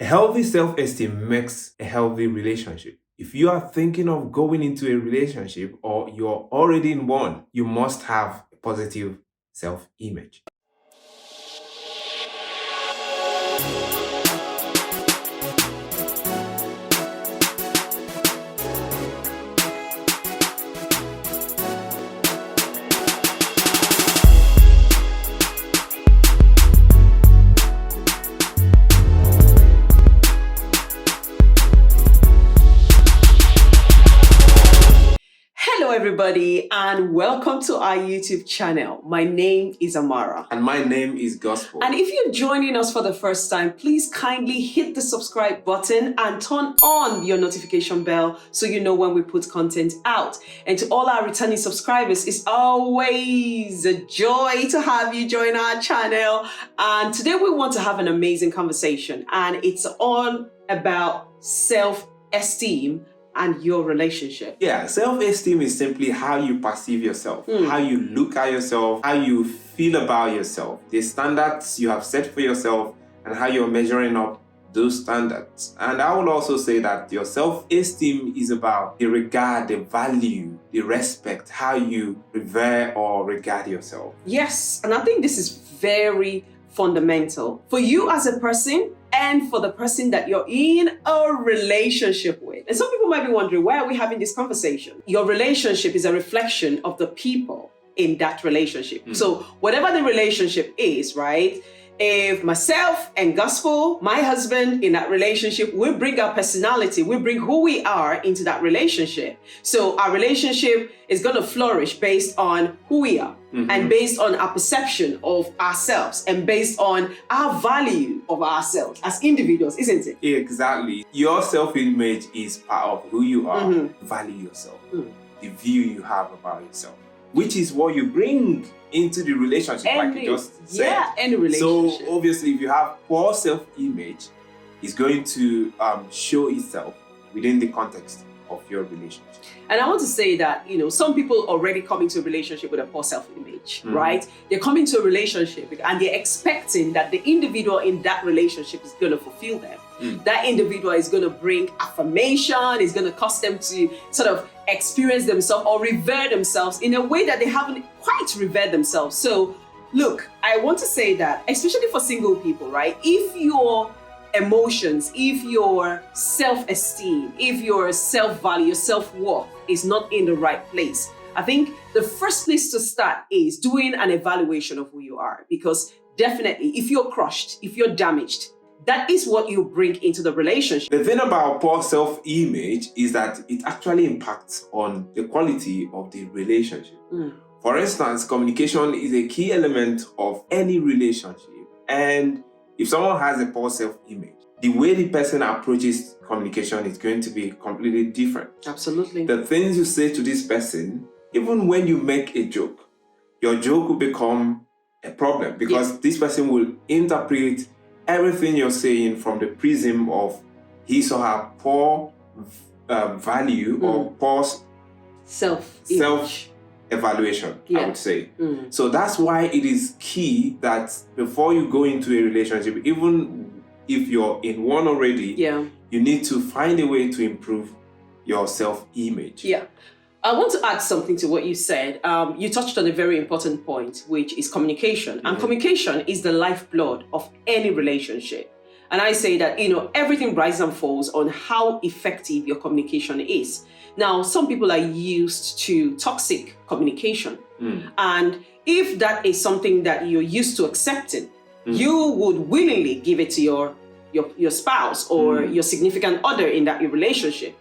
A healthy self-esteem makes a healthy relationship. If you are thinking of going into a relationship or you're already in one, you must have a positive self-image. Hello, everybody, and welcome to our YouTube channel. My name is Amara. And my name is Gospel. And if you're joining us for the first time, please kindly hit the subscribe button and turn on your notification bell so you know when we put content out. And to all our returning subscribers, it's always a joy to have you join our channel. And today we want to have an amazing conversation, and it's all about self-esteem and your relationship. Yeah, self-esteem is simply how you perceive yourself, how you look at yourself, how you feel about yourself, the standards you have set for yourself, and how you're measuring up those standards. And I will also say that your self-esteem is about the regard, the value, the respect, how you revere or regard yourself. Yes, and I think this is very fundamental for you as a person and for the person that you're in a relationship with. And some people might be wondering, why are we having this conversation? Your relationship is a reflection of the people in that relationship. So whatever the relationship is, right? If myself and Gospel, my husband, in that relationship, we bring our personality, we bring who we are into that relationship. So our relationship is going to flourish based on who we are and based on our perception of ourselves and based on our value of ourselves as individuals, isn't it? Exactly. Your self-image is part of who you are. Value yourself, the view you have about yourself, which is what you bring into the relationship, like you just said. Yeah, any relationship. So obviously, if you have poor self-image, it's going to show itself within the context of your relationship. And I want to say that, some people already come into a relationship with a poor self-image, right? They come into a relationship and they're expecting that the individual in that relationship is going to fulfill them. That individual is going to bring affirmation, is going to cause them to sort of experience themselves or revere themselves in a way that they haven't quite revered themselves. So look, I want to say that, especially for single people, right? If your emotions, if your self-esteem, if your self-value, your self-worth is not in the right place, I think the first place to start is doing an evaluation of who you are. Because definitely, if you're crushed, if you're damaged, that is what you bring into the relationship. The thing about poor self-image is that it actually impacts on the quality of the relationship. For instance, communication is a key element of any relationship. And if someone has a poor self-image, the way the person approaches communication is going to be completely different. Absolutely. The things you say to this person, even when you make a joke, your joke will become a problem because this person will interpret everything you're saying from the prism of his or her poor value or poor self-evaluation, I would say. So that's why it is key that before you go into a relationship, even if you're in one already, you need to find a way to improve your self-image. Yeah. I want to add something to what you said. You touched on a very important point, which is communication. And communication is the lifeblood of any relationship. And I say that, everything rises and falls on how effective your communication is. Now, some people are used to toxic communication. And if that is something that you're used to accepting, you would willingly give it to your spouse or your significant other in that relationship.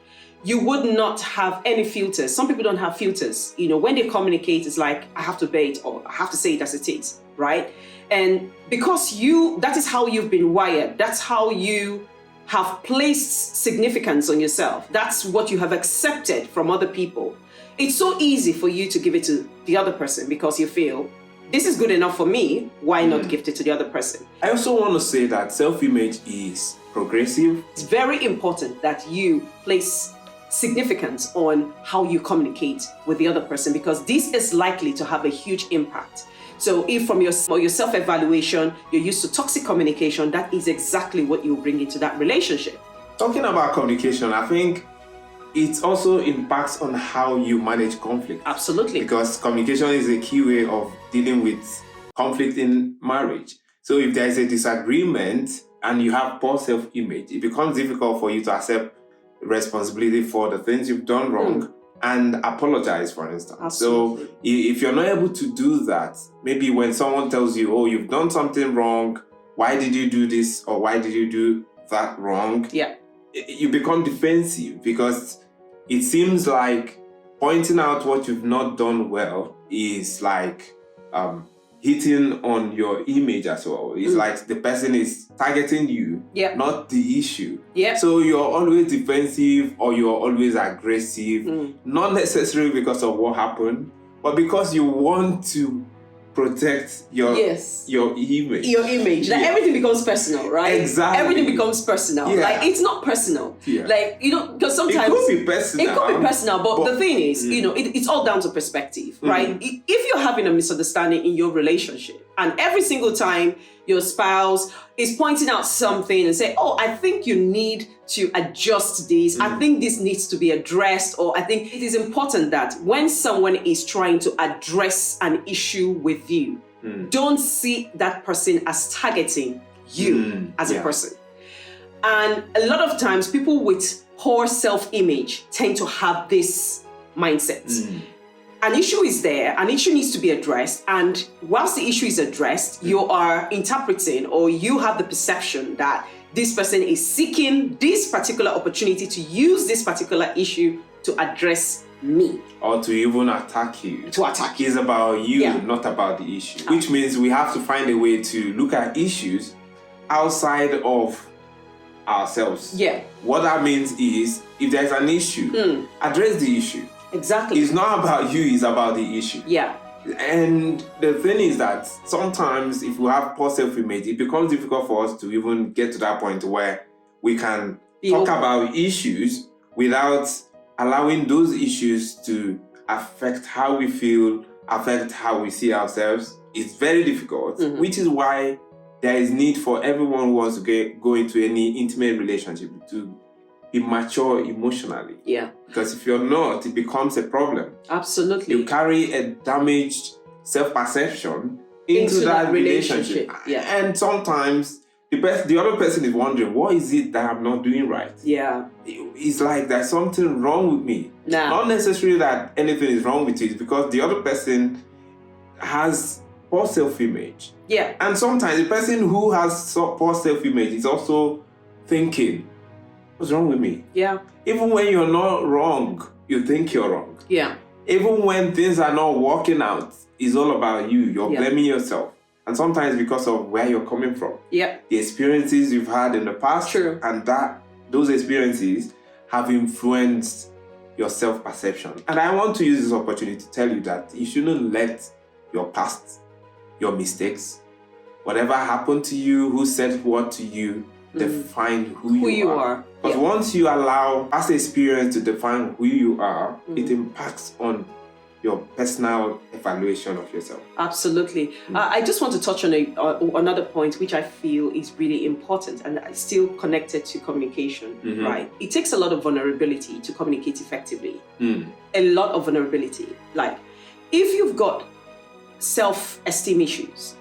You would not have any filters. Some people don't have filters. When they communicate, it's like, I have to obey it or I have to say it as it is, right? And because that is how you've been wired. That's how you have placed significance on yourself. That's what you have accepted from other people. It's so easy for you to give it to the other person because you feel, this is good enough for me. Why not give it to the other person? I also want to say that self-image is progressive. It's very important that you place significance on how you communicate with the other person because this is likely to have a huge impact. So if from your self-evaluation, you're used to toxic communication, that is exactly what you bring into that relationship. Talking about communication, I think it also impacts on how you manage conflict. Absolutely. Because communication is a key way of dealing with conflict in marriage. So if there is a disagreement and you have poor self-image, it becomes difficult for you to accept responsibility for the things you've done wrong and apologize, for instance. Absolutely. So if you're not able to do that, maybe when someone tells you, oh, you've done something wrong, why did you do this or why did you do that wrong? Yeah. You become defensive because it seems like pointing out what you've not done well is like hitting on your image as well. It's like the person is targeting you, not the issue. So you're always defensive or you're always aggressive, not necessarily because of what happened, but because you want to protect your image. Your image. Like everything becomes personal, right? Exactly. Everything becomes personal. Like it's not personal. Like, because sometimes it could be personal. It could be personal, but the thing is, it's all down to perspective, right? If you're having a misunderstanding in your relationship and every single time your spouse is pointing out something and say, oh, I think you need to adjust this. I think this needs to be addressed. Or I think it is important that when someone is trying to address an issue with you, don't see that person as targeting you as a person. And a lot of times people with poor self-image tend to have this mindset. An issue is there, an issue needs to be addressed, and whilst the issue is addressed, you are interpreting or you have the perception that this person is seeking this particular opportunity to use this particular issue to address me. Or to even attack you. To attack you. It's about you, not about the issue. Which means we have to find a way to look at issues outside of ourselves. What that means is, if there's an issue, address the issue. Exactly. It's not about you, it's about the issue. And the thing is that sometimes if we have poor self-image, it becomes difficult for us to even get to that point where we can talk about issues without allowing those issues to affect how we feel, affect how we see ourselves. It's very difficult, which is why there is need for everyone who wants to go into any intimate relationship to be mature emotionally. Because if you're not, it becomes a problem. Absolutely. You carry a damaged self-perception into that relationship. And sometimes the other person is wondering, what is it that I'm not doing right? It's like there's something wrong with me. Not necessarily that anything is wrong with you, it's because the other person has poor self-image. And sometimes the person who has poor self-image is also thinking, what's wrong with me? Even when you're not wrong, you think you're wrong. Even when things are not working out, it's all about you. You're blaming yourself. And sometimes because of where you're coming from. The experiences you've had in the past. And those experiences have influenced your self-perception. And I want to use this opportunity to tell you that you shouldn't let your past, your mistakes, whatever happened to you, who said what to you, define who you are. Because once you allow past experience to define who you are, it impacts on your personal evaluation of yourself. Absolutely. I just want to touch on another point which I feel is really important and still connected to communication, right? It takes a lot of vulnerability to communicate effectively. A lot of vulnerability. Like, if you've got self-esteem issues,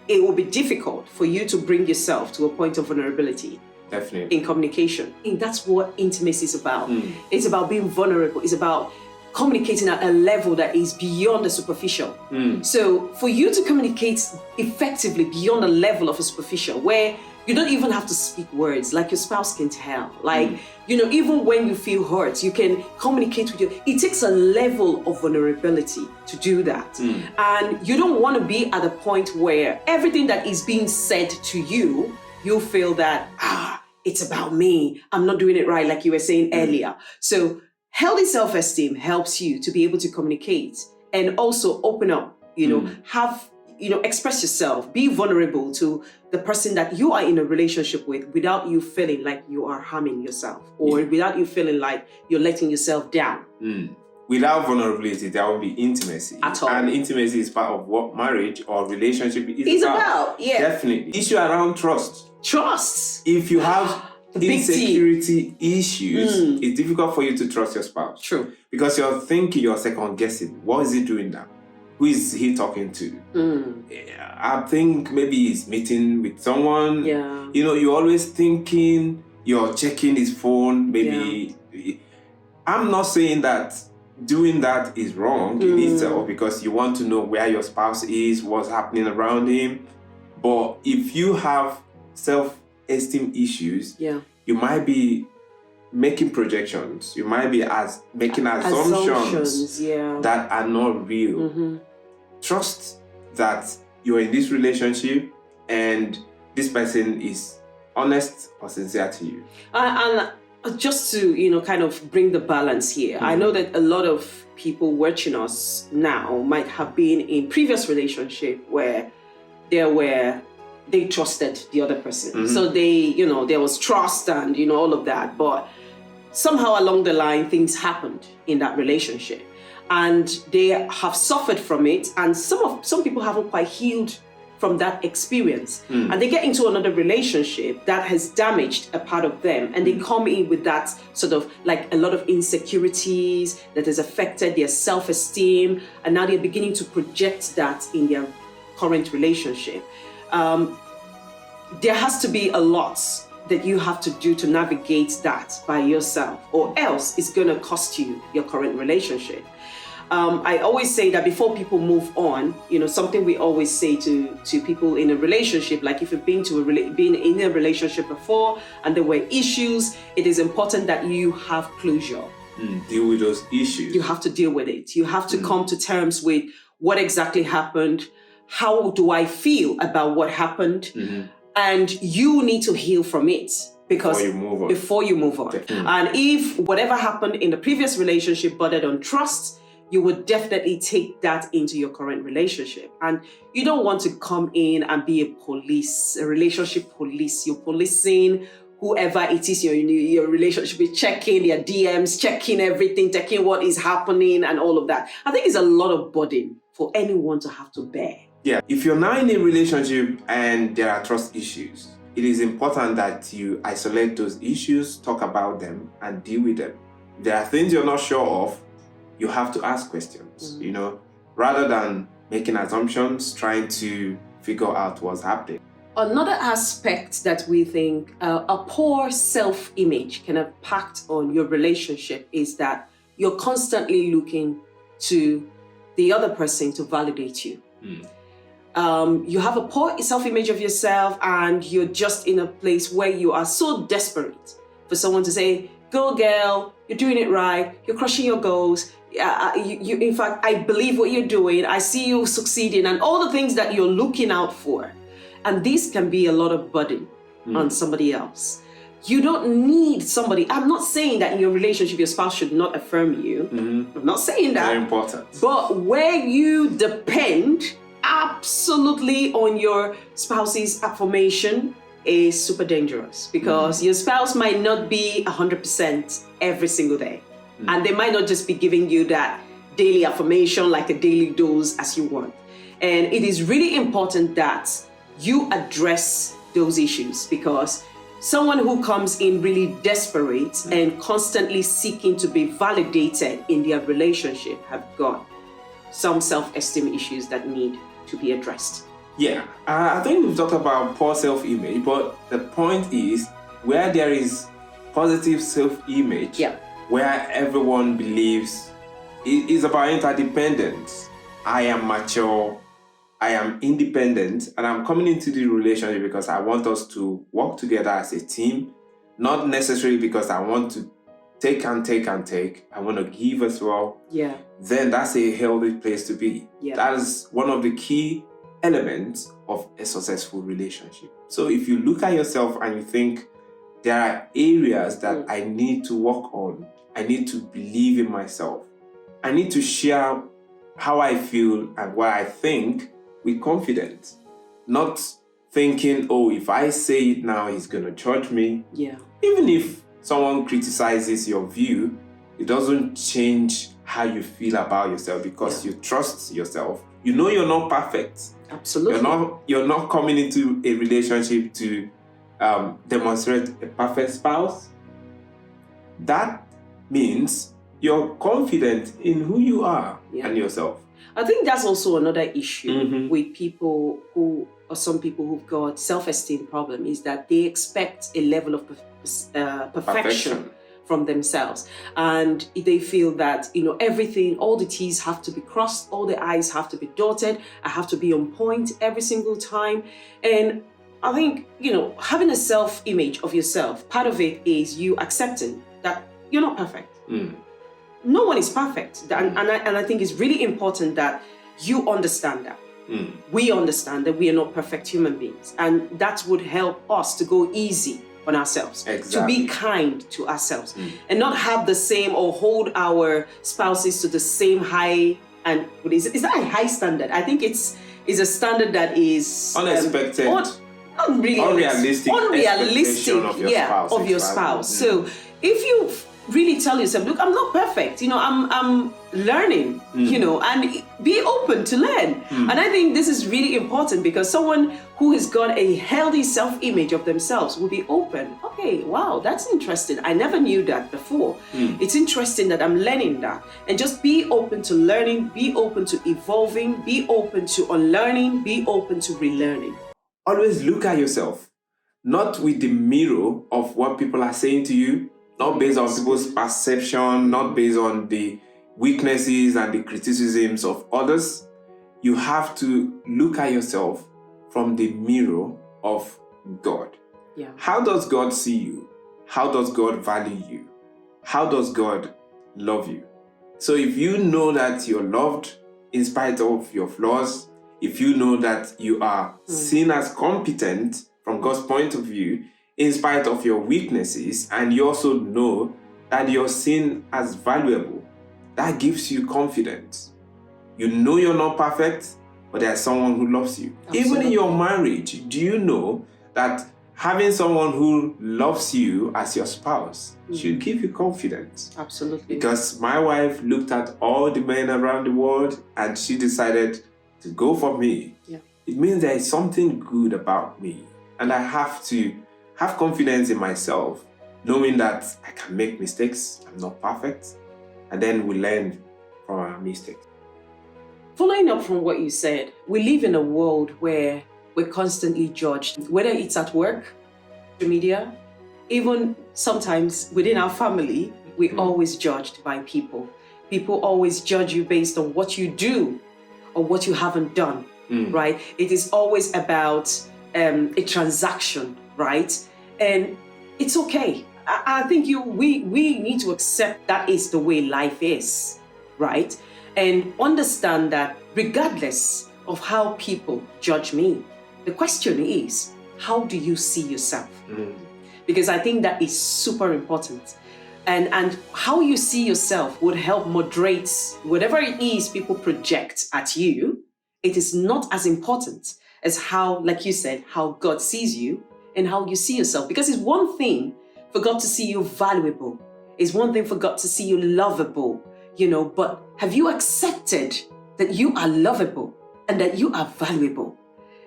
it will be difficult for you to bring yourself to a point of vulnerability. Definitely. In communication. And that's what intimacy is about. It's about being vulnerable. It's about communicating at a level that is beyond the superficial. So for you to communicate effectively beyond the level of a superficial, where you don't even have to speak words, like your spouse can tell. Like, even when you feel hurt, you can communicate with you. It takes a level of vulnerability to do that. And you don't want to be at a point where everything that is being said to you, you feel that, it's about me. I'm not doing it right, like you were saying earlier. So healthy self-esteem helps you to be able to communicate and also open up, express yourself, be vulnerable to the person that you are in a relationship with without you feeling like you are harming yourself or without you feeling like you're letting yourself down. without vulnerability, there will be intimacy. At all. And intimacy is part of what marriage or relationship is It's about. Yeah. Definitely. Issue around trust. Trust. If you have insecurity issues, Mm. it's difficult for you to trust your spouse. True. Because you're thinking, you're second guessing. What is he doing now? Who is he talking to? Yeah, I think maybe he's meeting with someone. Yeah. You know, you're always thinking, you're checking his phone. Maybe. I'm not saying that doing that is wrong in itself, because you want to know where your spouse is, what's happening around him. But if you have self-esteem issues, you might be making projections. You might be making assumptions that are not real. Trust that you're in this relationship and this person is honest or sincere to you. And just to, kind of bring the balance here, I know that a lot of people watching us now might have been in previous relationship where they trusted the other person. So there was trust and, all of that. But somehow along the line, things happened in that relationship and they have suffered from it. And some people haven't quite healed from that experience. And they get into another relationship that has damaged a part of them. And they come in with that sort of like a lot of insecurities that has affected their self-esteem. And now they're beginning to project that in their current relationship. There has to be a lot that you have to do to navigate that by yourself, or else it's going to cost you your current relationship. I always say that before people move on, something we always say to people in a relationship, like if you've been in a relationship before and there were issues, it is important that you have closure. Deal with those issues. You have to deal with it. You have to come to terms with what exactly happened. How do I feel about what happened? And you need to heal from it. Because before you move on. And if whatever happened in the previous relationship bordered on trust, you would definitely take that into your current relationship. And you don't want to come in and be a relationship police. You're policing whoever it is your relationship is, checking their DMs, checking everything, checking what is happening and all of that. I think it's a lot of burden for anyone to have to bear. Yeah, if you're now in a relationship and there are trust issues, it is important that you isolate those issues, talk about them, and deal with them. If there are things you're not sure of, you have to ask questions, rather than making assumptions, trying to figure out what's happening. Another aspect that we think a poor self-image can impact on your relationship is that you're constantly looking to the other person to validate you. You have a poor self-image of yourself and you're just in a place where you are so desperate for someone to say, go girl, you're doing it right, you're crushing your goals. In fact, I believe what you're doing. I see you succeeding and all the things that you're looking out for. And this can be a lot of burden on somebody else. You don't need somebody. I'm not saying that in your relationship, your spouse should not affirm you. I'm not saying that. Very important. But where you depend absolutely on your spouse's affirmation is super dangerous, because your spouse might not be 100% every single day. And they might not just be giving you that daily affirmation, like a daily dose as you want. And it is really important that you address those issues, because someone who comes in really desperate and constantly seeking to be validated in their relationship have got some self-esteem issues that need to be addressed. Yeah, I think we've talked about poor self-image, but the point is where there is positive self-image, where everyone believes it is about interdependence. I am mature, I am independent, and I'm coming into the relationship because I want us to work together as a team, not necessarily because I want to take and take and take. I want to give as well. Yeah. Then that's a healthy place to be. Yeah. That is one of the key elements of a successful relationship. So if you look at yourself and you think there are areas that I need to work on, I need to believe in myself, I need to share how I feel and what I think with confidence, not thinking, oh, if I say it now, he's going to judge me. Yeah. Even if someone criticizes your view, it doesn't change how you feel about yourself, because you trust yourself. You know you're not perfect. Absolutely. You're not coming into a relationship to demonstrate a perfect spouse. That means you're confident in who you are and yourself. I think that's also another issue with people who, or some people who've got self-esteem problem, is that they expect a level of perfection from themselves, and they feel that everything, all the T's have to be crossed, all the I's have to be dotted. I have to be on point every single time. And I think having a self-image of yourself, part of it is you accepting that you're not perfect. No one is perfect, and I think it's really important that you understand that. We understand that we are not perfect human beings, and that would help us to go easy on ourselves, to be kind to ourselves, and not have the same or hold our spouses to the same high, and is that a high standard? I think it's a standard that is unexpected, unrealistic of your spouse. So if you really tell yourself, look, I'm not perfect, I'm learning, and be open to learn. And I think this is really important, because someone who has got a healthy self-image of themselves will be open. Okay, wow, that's interesting. I never knew that before. It's interesting that I'm learning that. And just be open to learning, be open to evolving, be open to unlearning, be open to relearning. Always look at yourself, not with the mirror of what people are saying to you, not based on people's perception, not based on the weaknesses and the criticisms of others. You have to look at yourself from the mirror of God. How does God see you? How does God value you? How does God love you? So if you know that you're loved in spite of your flaws, if you know that you are seen as competent from God's point of view, in spite of your weaknesses, and you also know that you're seen as valuable, that gives you confidence. You know you're not perfect, but there's someone who loves you. Absolutely. Even in your marriage, do you know that having someone who loves you as your spouse should give you confidence? Absolutely. Because my wife looked at all the men around the world and she decided to go for me. It means there is something good about me, and I have to have confidence in myself, knowing that I can make mistakes, I'm not perfect, and then we learn from our mistakes. Following up from what you said, we live in a world where we're constantly judged, whether it's at work, social media, even sometimes within our family, we're always judged by people. People always judge you based on what you do or what you haven't done, right? It is always about a transaction, right? And it's okay. I think we need to accept that is the way life is, right? And understand that regardless of how people judge me, the question is, how do you see yourself? Because I think that is super important. And how you see yourself would help moderate whatever it is people project at you. It is not as important as how, like you said, how God sees you and how you see yourself. Because it's one thing for God to see you valuable. It's one thing for God to see you lovable, but have you accepted that you are lovable and that you are valuable?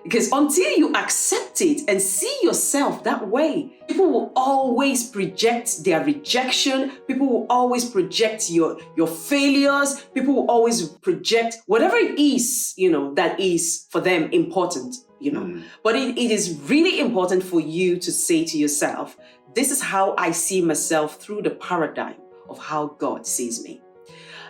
Because until you accept it and see yourself that way, people will always project their rejection. People will always project your failures. People will always project whatever it is, that is for them important, But it is really important for you to say to yourself, this is how I see myself through the paradigm of how God sees me.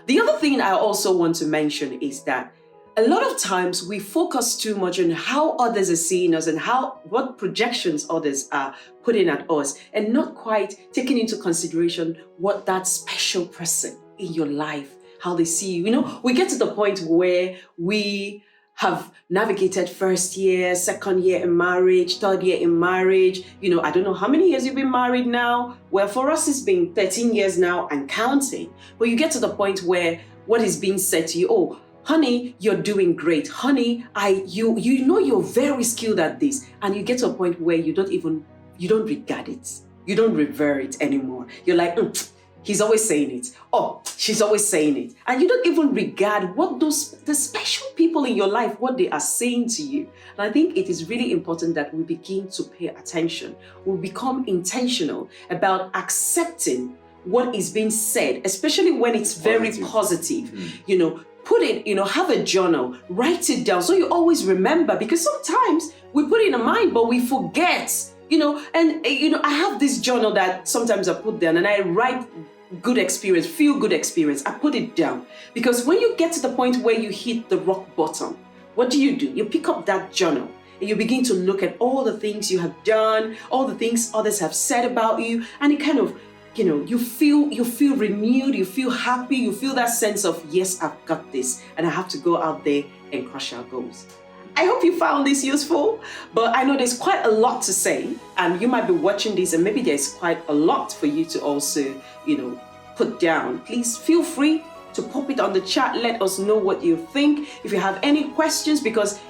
The other thing I also want to mention is that a lot of times we focus too much on how others are seeing us and what projections others are putting at us, and not quite taking into consideration what that special person in your life, how they see you. We get to the point where we have navigated first year, second year in marriage, third year in marriage. I don't know how many years you've been married now. Well, for us, it's been 13 years now and counting. But you get to the point where what is being said to you, oh, honey, you're doing great. Honey, you're very skilled at this. And you get to a point where you don't regard it. You don't revere it anymore. You're like, he's always saying it. Oh, she's always saying it. And you don't even regard what the special people in your life, what they are saying to you. And I think it is really important that we begin to pay attention. We become intentional about accepting what is being said, especially when it's very positive. Put it, have a journal, write it down so you always remember, because sometimes we put it in our mind, but we forget, I have this journal that sometimes I put down and I write good experience, feel good experience. I put it down because when you get to the point where you hit the rock bottom, what do? You pick up that journal and you begin to look at all the things you have done, all the things others have said about you, and it kind of, you feel renewed, you feel happy, you feel that sense of, yes, I've got this, and I have to go out there and crush our goals. I hope you found this useful, but I know there's quite a lot to say, and you might be watching this and maybe there's quite a lot for you to also, put down. Please feel free to pop it on the chat. Let us know what you think. If you have any questions, because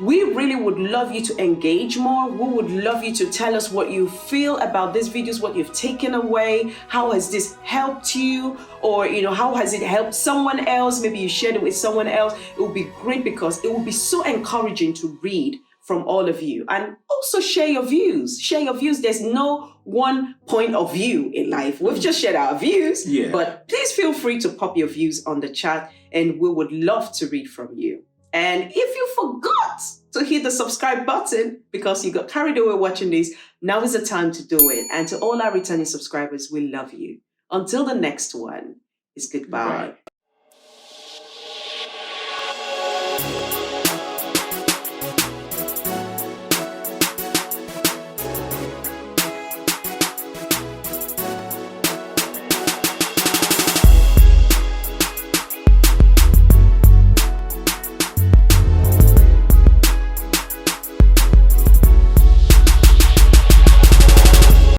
we really would love you to engage more. We would love you to tell us what you feel about these videos, what you've taken away. How has this helped you? Or, how has it helped someone else? Maybe you shared it with someone else. It would be great because it would be so encouraging to read from all of you. And also share your views. Share your views. There's no one point of view in life. We've just shared our views. Yeah. But please feel free to pop your views on the chat and we would love to read from you. And if you forgot to hit the subscribe button because you got carried away watching this, now is the time to do it. And to all our returning subscribers, we love you. Until the next one, it's goodbye.